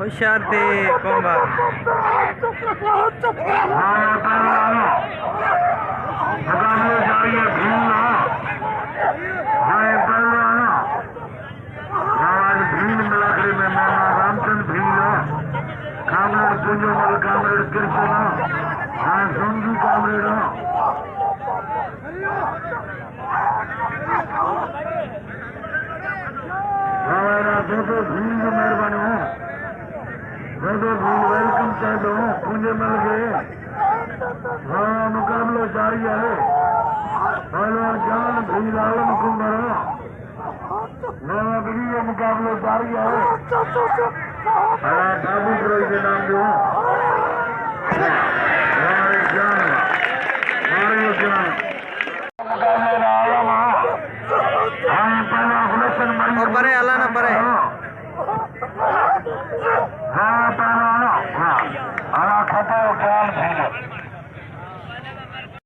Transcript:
होशियार थे Komba. Ramchandra Bhil comrade Punjmal comrade Krishna Songi comrade दो भील जो मेहरबानी हो दो भील वेलकम कह दो पुंजमल के। हाँ मुकाबलो जारी है। पहलवान जान भील आलम कुंभर नया मुकाबलो जारी है। बाबू प्रोई के नाम जो और बरे अल्लाह ना बरे हाँ पहला खाता ज्ञान भील